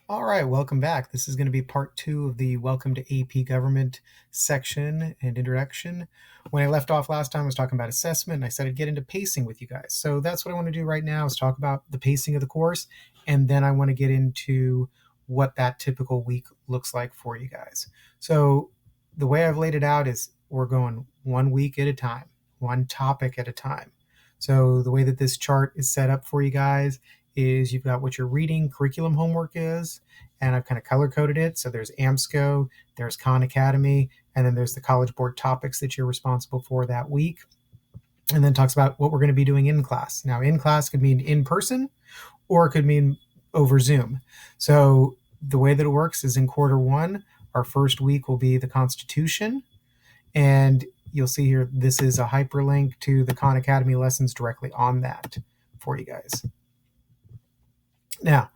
All right, welcome back. This is going to be part two of the Welcome to AP Government section and introduction. When I left off last time, I was talking about assessment, and I said I'd get into pacing with you guys. So that's what I want to do right now is talk about the pacing of the course, and then I want to get into what that typical week looks like for you guys. So the way I've laid it out is we're going 1 week at a time, one topic at a time. So the way that this chart is set up for you guys is you've got what your reading curriculum homework is, and I've kind of color coded it. So there's AMSCO, there's Khan Academy, and then there's the College Board topics that you're responsible for that week. And then talks about what we're going to be doing in class. Now, in class could mean in person, or it could mean over Zoom. So the way that it works is in quarter one, our first week will be the Constitution. And you'll see here, this is a hyperlink to the Khan Academy lessons directly on that for you guys. Now,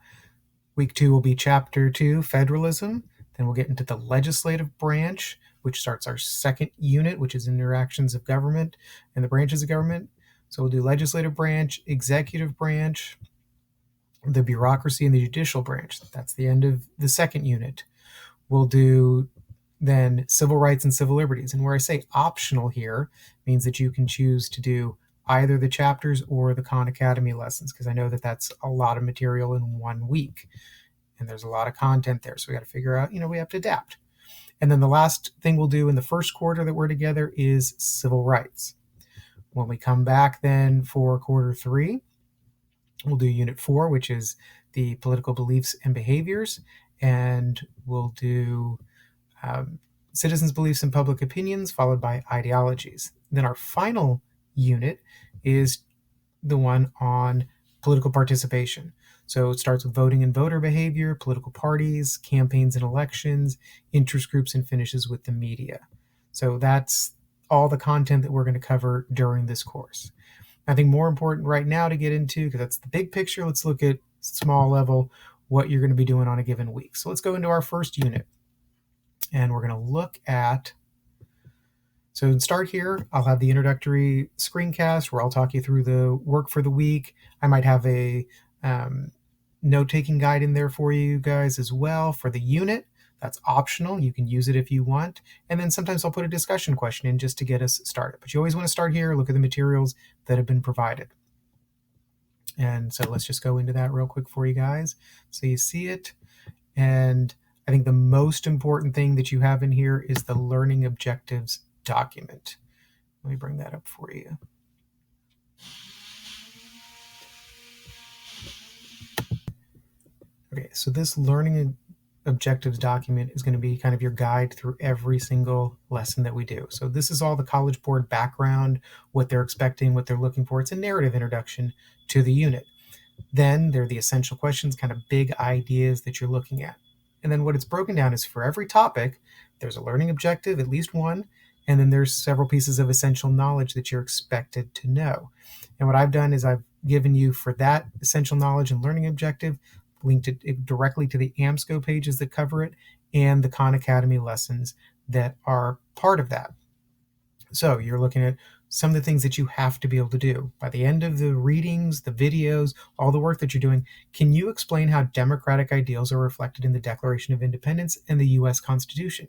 week two will be chapter 2, federalism. Then we'll get into the legislative branch, which starts our second unit, which is interactions of government and the branches of government. So we'll do legislative branch, executive branch, the bureaucracy, and the judicial branch. That's the end of the second unit. We'll do then civil rights and civil liberties. And where I say optional here means that you can choose to do either the chapters or the Khan Academy lessons, because I know that that's a lot of material in 1 week. And there's a lot of content there. So we got to figure out, we have to adapt. And then the last thing we'll do in the first quarter that we're together is civil rights. When we come back then for quarter 3, we'll do unit 4, which is the political beliefs and behaviors. And we'll do citizens' beliefs and public opinions, followed by ideologies. Then our final unit is the one on political participation. So it starts with voting and voter behavior, political parties, campaigns and elections, interest groups, and finishes with the media. So that's all the content that we're going to cover during this course. I think more important right now to get into, because that's the big picture, let's look at small level, what you're going to be doing on a given week. So let's go into our first unit. And we're going to look at, so to start here, I'll have the introductory screencast where I'll talk you through the work for the week. I might have a note-taking guide in there for you guys as well for the unit. That's optional. You can use it if you want. And then sometimes I'll put a discussion question in just to get us started. But you always want to start here, look at the materials that have been provided. And so let's just go into that real quick for you guys so you see it. And I think the most important thing that you have in here is the learning objectives document. Let me bring that up for you. Okay, so this learning objectives document is going to be kind of your guide through every single lesson that we do. So this is all the College Board background, what they're expecting, what they're looking for. It's a narrative introduction to the unit. Then there are the essential questions, kind of big ideas that you're looking at. And then what it's broken down is for every topic, there's a learning objective, at least one, and then there's several pieces of essential knowledge that you're expected to know. And what I've done is I've given you for that essential knowledge and learning objective, linked it directly to the AMSCO pages that cover it and the Khan Academy lessons that are part of that. So you're looking at some of the things that you have to be able to do. By the end of the readings, the videos, all the work that you're doing, can you explain how democratic ideals are reflected in the Declaration of Independence and the U.S. Constitution?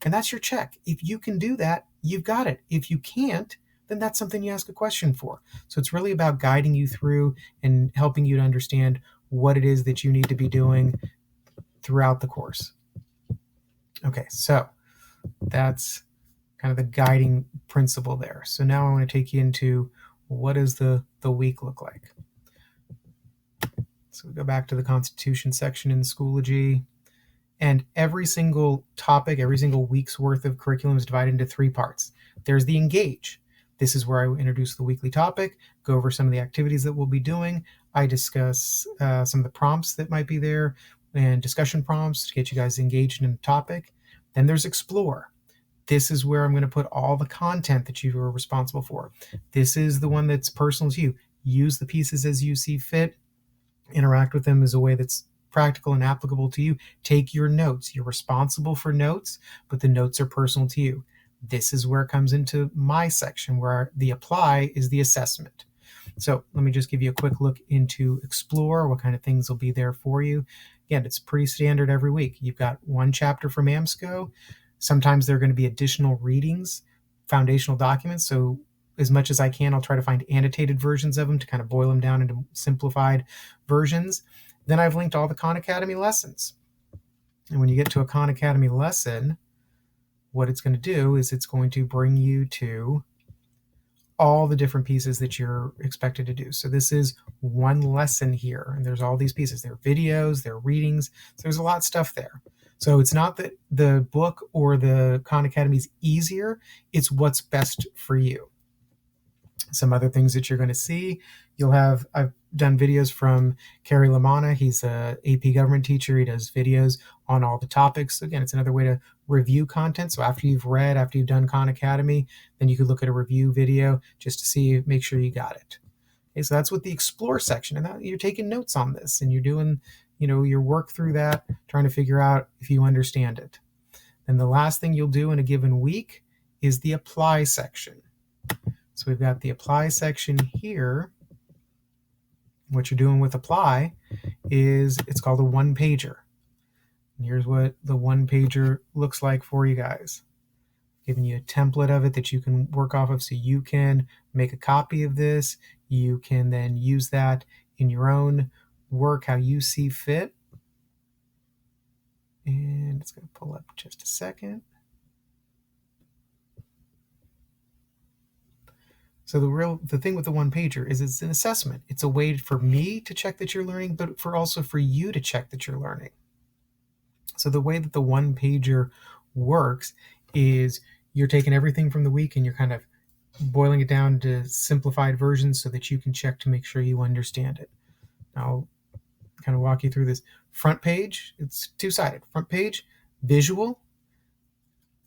And that's your check. If you can do that, you've got it. If you can't, then that's something you ask a question for. So it's really about guiding you through and helping you to understand what it is that you need to be doing throughout the course. Okay, so that's kind of the guiding principle there. So now I want to take you into what does the week look like. So we go back to the Constitution section in Schoology, and every single topic, every single week's worth of curriculum is divided into 3 parts. There's the engage. This is where I introduce the weekly topic, go over some of the activities that we'll be doing. I discuss some of the prompts that might be there and discussion prompts to get you guys engaged in the topic. Then there's explore. This is where I'm going to put all the content that you are responsible for. This is the one that's personal to you. Use the pieces as you see fit. Interact with them as a way that's practical and applicable to you. Take your notes. You're responsible for notes, but the notes are personal to you. This is where it comes into my section, where the apply is the assessment. So let me just give you a quick look into Explore, what kind of things will be there for you. Again, it's pretty standard every week. You've got one chapter from AMSCO. Sometimes there are going to be additional readings, foundational documents. So as much as I can, I'll try to find annotated versions of them to kind of boil them down into simplified versions. Then I've linked all the Khan Academy lessons. And when you get to a Khan Academy lesson, what it's going to do is it's going to bring you to all the different pieces that you're expected to do. So this is one lesson here, and there's all these pieces. There are videos, there are readings, so there's a lot of stuff there. So it's not that the book or the Khan Academy is easier, it's what's best for you. Some other things that you're going to see, I've done videos from Kerry Lamanna. He's a AP government teacher. He does videos on all the topics. Again, it's another way to review content. So after you've done Khan Academy, then you could look at a review video just to make sure you got it. Okay, so that's with the Explore section, and you're taking notes on this, and you're doing, your work through that, trying to figure out if you understand it. And the last thing you'll do in a given week is the Apply section. So we've got the Apply section here. What you're doing with Apply is it's called a one-pager. And here's what the one-pager looks like for you guys. Giving you a template of it that you can work off of, so you can make a copy of this. You can then use that in your own work how you see fit. And it's going to pull up just a second. So the thing with the one pager is it's an assessment. It's a way for me to check that you're learning, but also for you to check that you're learning. So the way that the one pager works is you're taking everything from the week and you're kind of boiling it down to simplified versions so that you can check to make sure you understand it. I'll kind of walk you through this. Front page, it's two-sided. Front page, visual.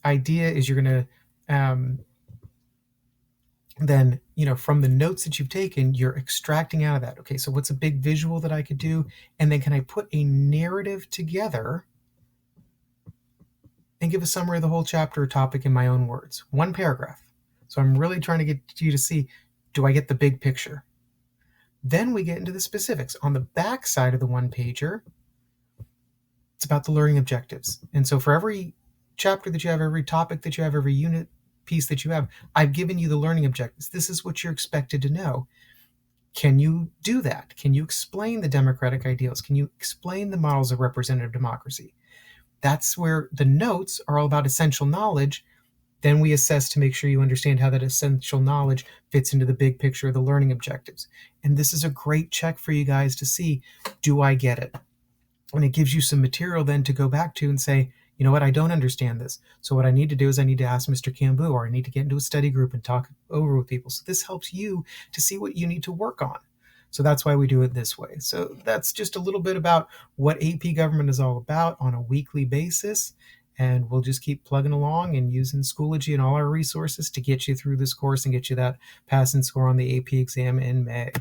Idea is you're going to then, from the notes that you've taken, you're extracting out of that. Okay, so what's a big visual that I could do? And then can I put a narrative together and give a summary of the whole chapter or topic in my own words? One paragraph. So I'm really trying to get you to see, do I get the big picture? Then we get into the specifics. On the back side of the one pager, it's about the learning objectives. And so for every chapter that you have, every topic that you have, every unit piece that you have, I've given you the learning objectives. This is what you're expected to know. Can you do that? Can you explain the democratic ideals? Can you explain the models of representative democracy? That's where the notes are all about essential knowledge. Then we assess to make sure you understand how that essential knowledge fits into the big picture of the learning objectives. And this is a great check for you guys to see, do I get it? And it gives you some material then to go back to and say, you know what, I don't understand this. So what I need to do is I need to ask Mr. Cambu, or I need to get into a study group and talk over with people. So this helps you to see what you need to work on. So that's why we do it this way. So that's just a little bit about what AP Government is all about on a weekly basis. And we'll just keep plugging along and using Schoology and all our resources to get you through this course and get you that passing score on the AP exam in May.